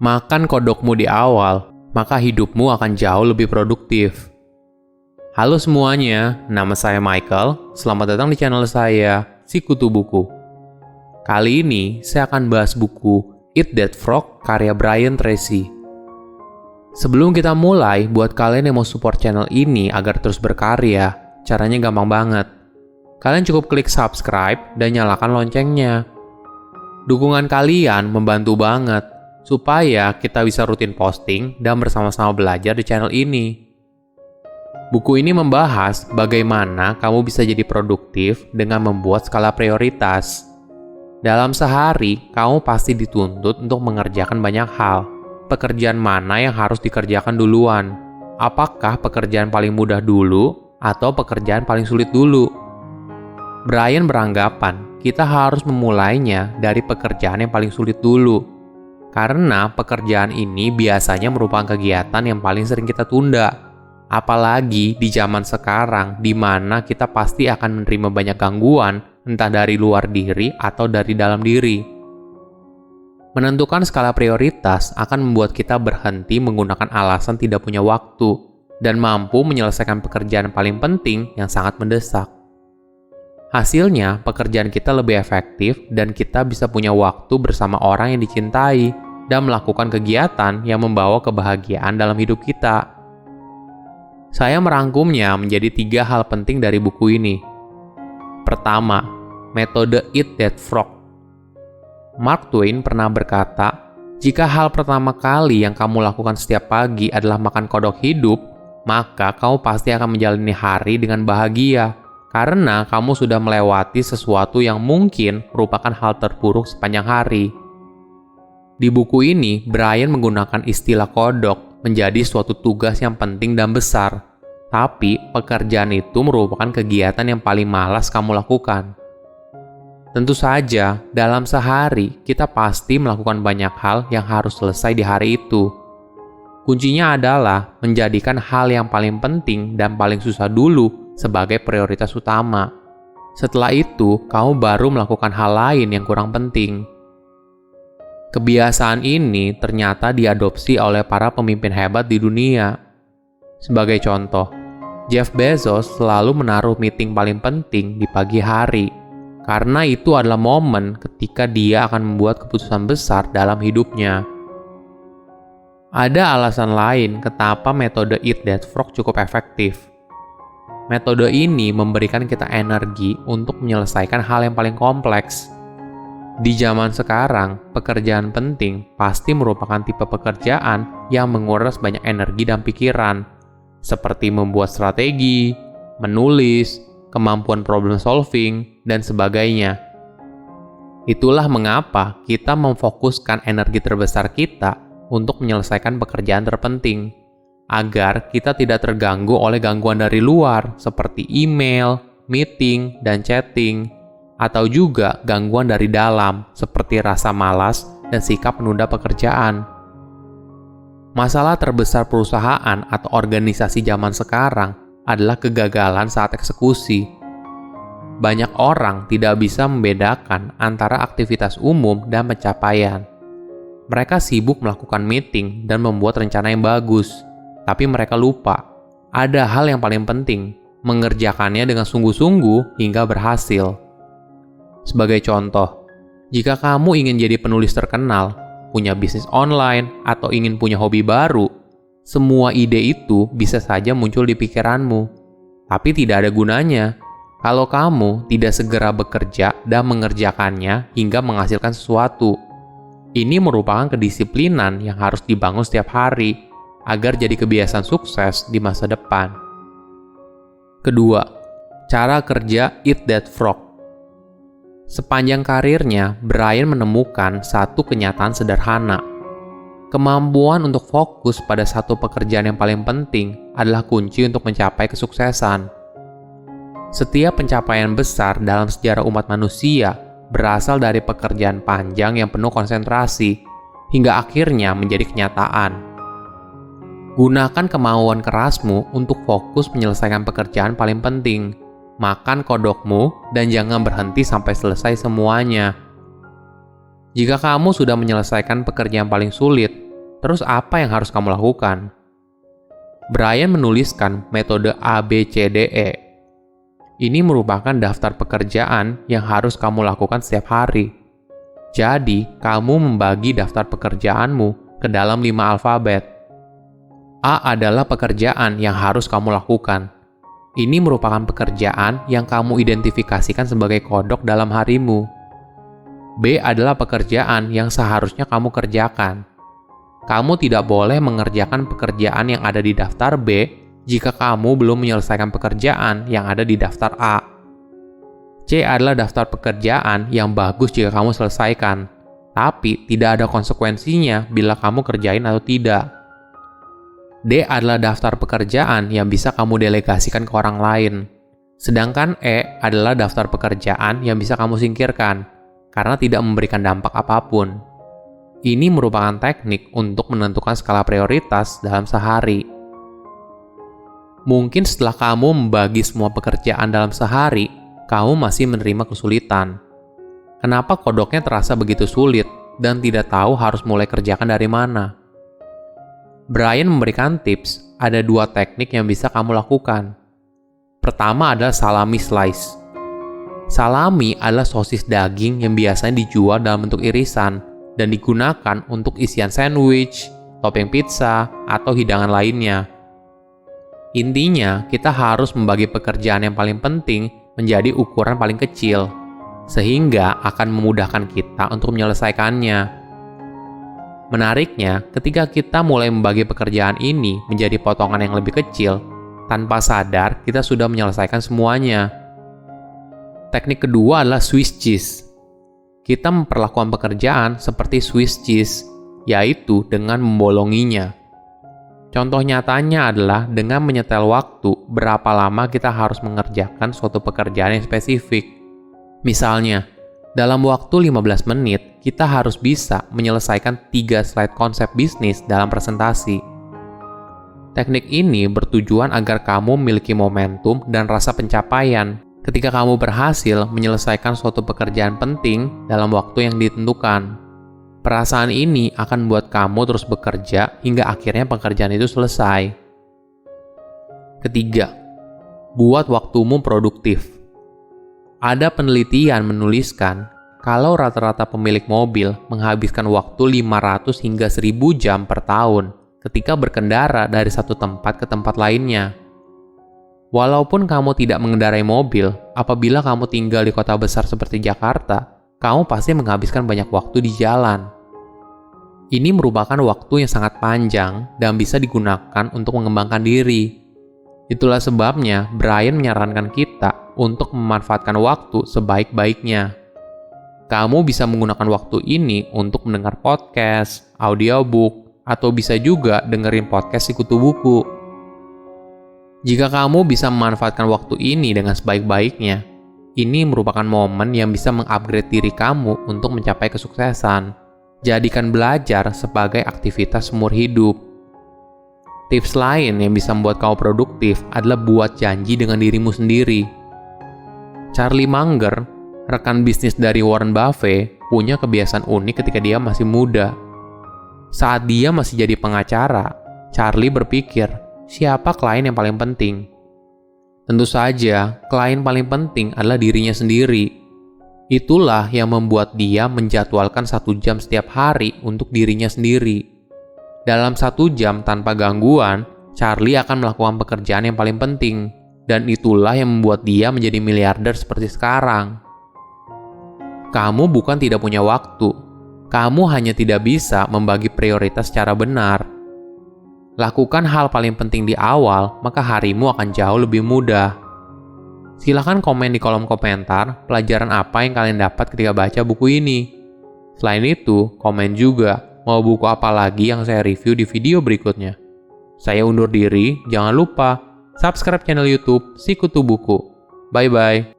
Makan kodokmu di awal, maka hidupmu akan jauh lebih produktif. Halo semuanya, nama saya Michael. Selamat datang di channel saya, Sikutu Buku. Kali ini saya akan bahas buku Eat That Frog karya Brian Tracy. Sebelum kita mulai, buat kalian yang mau support channel ini agar terus berkarya, caranya gampang banget. Kalian cukup klik subscribe dan nyalakan loncengnya. Dukungan kalian membantu banget supaya kita bisa rutin posting dan bersama-sama belajar di channel ini. Buku ini membahas bagaimana kamu bisa jadi produktif dengan membuat skala prioritas. Dalam sehari, kamu pasti dituntut untuk mengerjakan banyak hal. Pekerjaan mana yang harus dikerjakan duluan? Apakah pekerjaan paling mudah dulu atau pekerjaan paling sulit dulu? Brian beranggapan kita harus memulainya dari pekerjaan yang paling sulit dulu. Karena pekerjaan ini biasanya merupakan kegiatan yang paling sering kita tunda. Apalagi di zaman sekarang di mana kita pasti akan menerima banyak gangguan, entah dari luar diri atau dari dalam diri. Menentukan skala prioritas akan membuat kita berhenti menggunakan alasan tidak punya waktu dan mampu menyelesaikan pekerjaan paling penting yang sangat mendesak. Hasilnya, pekerjaan kita lebih efektif dan kita bisa punya waktu bersama orang yang dicintai dan melakukan kegiatan yang membawa kebahagiaan dalam hidup kita. Saya merangkumnya menjadi 3 hal penting dari buku ini. Pertama, metode Eat That Frog. Mark Twain pernah berkata, jika hal pertama kali yang kamu lakukan setiap pagi adalah makan kodok hidup, maka kamu pasti akan menjalani hari dengan bahagia. Karena kamu sudah melewati sesuatu yang mungkin merupakan hal terburuk sepanjang hari. Di buku ini, Brian menggunakan istilah kodok menjadi suatu tugas yang penting dan besar. Tapi, pekerjaan itu merupakan kegiatan yang paling malas kamu lakukan. Tentu saja, dalam sehari, kita pasti melakukan banyak hal yang harus selesai di hari itu. Kuncinya adalah menjadikan hal yang paling penting dan paling susah dulu sebagai prioritas utama. Setelah itu, kamu baru melakukan hal lain yang kurang penting. Kebiasaan ini ternyata diadopsi oleh para pemimpin hebat di dunia. Sebagai contoh, Jeff Bezos selalu menaruh meeting paling penting di pagi hari, karena itu adalah momen ketika dia akan membuat keputusan besar dalam hidupnya. Ada alasan lain kenapa metode Eat That Frog cukup efektif. Metode ini memberikan kita energi untuk menyelesaikan hal yang paling kompleks. Di zaman sekarang, pekerjaan penting pasti merupakan tipe pekerjaan yang menguras banyak energi dan pikiran, seperti membuat strategi, menulis, kemampuan problem solving, dan sebagainya. Itulah mengapa kita memfokuskan energi terbesar kita untuk menyelesaikan pekerjaan terpenting, agar kita tidak terganggu oleh gangguan dari luar seperti email, meeting, dan chatting, atau juga gangguan dari dalam seperti rasa malas dan sikap menunda pekerjaan. Masalah terbesar perusahaan atau organisasi zaman sekarang adalah kegagalan saat eksekusi. Banyak orang tidak bisa membedakan antara aktivitas umum dan pencapaian. Mereka sibuk melakukan meeting dan membuat rencana yang bagus, tapi mereka lupa, ada hal yang paling penting, mengerjakannya dengan sungguh-sungguh hingga berhasil. Sebagai contoh, jika kamu ingin jadi penulis terkenal, punya bisnis online, atau ingin punya hobi baru, semua ide itu bisa saja muncul di pikiranmu. Tapi tidak ada gunanya kalau kamu tidak segera bekerja dan mengerjakannya hingga menghasilkan sesuatu. Ini merupakan kedisiplinan yang harus dibangun setiap hari, agar jadi kebiasaan sukses di masa depan. Kedua, cara kerja Eat That Frog. Sepanjang karirnya, Brian menemukan satu kenyataan sederhana. Kemampuan untuk fokus pada satu pekerjaan yang paling penting adalah kunci untuk mencapai kesuksesan. Setiap pencapaian besar dalam sejarah umat manusia berasal dari pekerjaan panjang yang penuh konsentrasi, hingga akhirnya menjadi kenyataan. Gunakan kemauan kerasmu untuk fokus menyelesaikan pekerjaan paling penting. Makan kodokmu dan jangan berhenti sampai selesai semuanya. Jika kamu sudah menyelesaikan pekerjaan paling sulit, Terus apa yang harus kamu lakukan? Brian menuliskan metode ABCDE. Ini merupakan daftar pekerjaan yang harus kamu lakukan setiap hari. Jadi, kamu membagi daftar pekerjaanmu ke dalam 5 alfabet. A adalah pekerjaan yang harus kamu lakukan. Ini merupakan pekerjaan yang kamu identifikasikan sebagai kodok dalam harimu. B adalah pekerjaan yang seharusnya kamu kerjakan. Kamu tidak boleh mengerjakan pekerjaan yang ada di daftar B jika kamu belum menyelesaikan pekerjaan yang ada di daftar A. C adalah daftar pekerjaan yang bagus jika kamu selesaikan, tapi tidak ada konsekuensinya bila kamu kerjain atau tidak. D adalah daftar pekerjaan yang bisa kamu delegasikan ke orang lain. Sedangkan E adalah daftar pekerjaan yang bisa kamu singkirkan, karena tidak memberikan dampak apapun. Ini merupakan teknik untuk menentukan skala prioritas dalam sehari. Mungkin setelah kamu membagi semua pekerjaan dalam sehari, kamu masih menerima kesulitan. Kenapa kodoknya terasa begitu sulit dan tidak tahu harus mulai kerjakan dari mana? Brian memberikan tips, ada 2 teknik yang bisa kamu lakukan. Pertama adalah salami slice. Salami adalah sosis daging yang biasanya dijual dalam bentuk irisan dan digunakan untuk isian sandwich, topping pizza, atau hidangan lainnya. Intinya, kita harus membagi pekerjaan yang paling penting menjadi ukuran paling kecil, sehingga akan memudahkan kita untuk menyelesaikannya. Menariknya, ketika kita mulai membagi pekerjaan ini menjadi potongan yang lebih kecil, tanpa sadar kita sudah menyelesaikan semuanya. Teknik kedua adalah Swiss cheese. Kita memperlakukan pekerjaan seperti Swiss cheese, yaitu dengan membolonginya. Contoh nyatanya adalah dengan menyetel waktu berapa lama kita harus mengerjakan suatu pekerjaan yang spesifik. Misalnya, dalam waktu 15 menit, kita harus bisa menyelesaikan 3 slide konsep bisnis dalam presentasi. Teknik ini bertujuan agar kamu memiliki momentum dan rasa pencapaian ketika kamu berhasil menyelesaikan suatu pekerjaan penting dalam waktu yang ditentukan. Perasaan ini akan membuat kamu terus bekerja hingga akhirnya pekerjaan itu selesai. Ketiga, buat waktumu produktif. Ada penelitian menuliskan kalau rata-rata pemilik mobil menghabiskan waktu 500 hingga 1000 jam per tahun ketika berkendara dari satu tempat ke tempat lainnya. Walaupun kamu tidak mengendarai mobil, apabila kamu tinggal di kota besar seperti Jakarta, kamu pasti menghabiskan banyak waktu di jalan. Ini merupakan waktu yang sangat panjang dan bisa digunakan untuk mengembangkan diri. Itulah sebabnya Brian menyarankan kita untuk memanfaatkan waktu sebaik-baiknya. Kamu bisa menggunakan waktu ini untuk mendengar podcast, audiobook, atau bisa juga dengerin podcast di Kutu Buku. Jika kamu bisa memanfaatkan waktu ini dengan sebaik-baiknya, ini merupakan momen yang bisa mengupgrade diri kamu untuk mencapai kesuksesan. Jadikan belajar sebagai aktivitas seumur hidup. Tips lain yang bisa membuat kamu produktif adalah buat janji dengan dirimu sendiri. Charlie Munger, rekan bisnis dari Warren Buffett, punya kebiasaan unik ketika dia masih muda. Saat dia masih jadi pengacara, Charlie berpikir, siapa klien yang paling penting? Tentu saja, klien paling penting adalah dirinya sendiri. Itulah yang membuat dia menjadwalkan 1 jam setiap hari untuk dirinya sendiri. Dalam 1 jam tanpa gangguan, Charlie akan melakukan pekerjaan yang paling penting. Dan itulah yang membuat dia menjadi miliarder seperti sekarang. Kamu bukan tidak punya waktu. Kamu hanya tidak bisa membagi prioritas secara benar. Lakukan hal paling penting di awal, maka harimu akan jauh lebih mudah. Silahkan komen di kolom komentar pelajaran apa yang kalian dapat ketika baca buku ini. Selain itu, komen juga mau buku apa lagi yang saya review di video berikutnya. Saya undur diri, jangan lupa subscribe channel YouTube Si Kutu Buku. Bye-bye.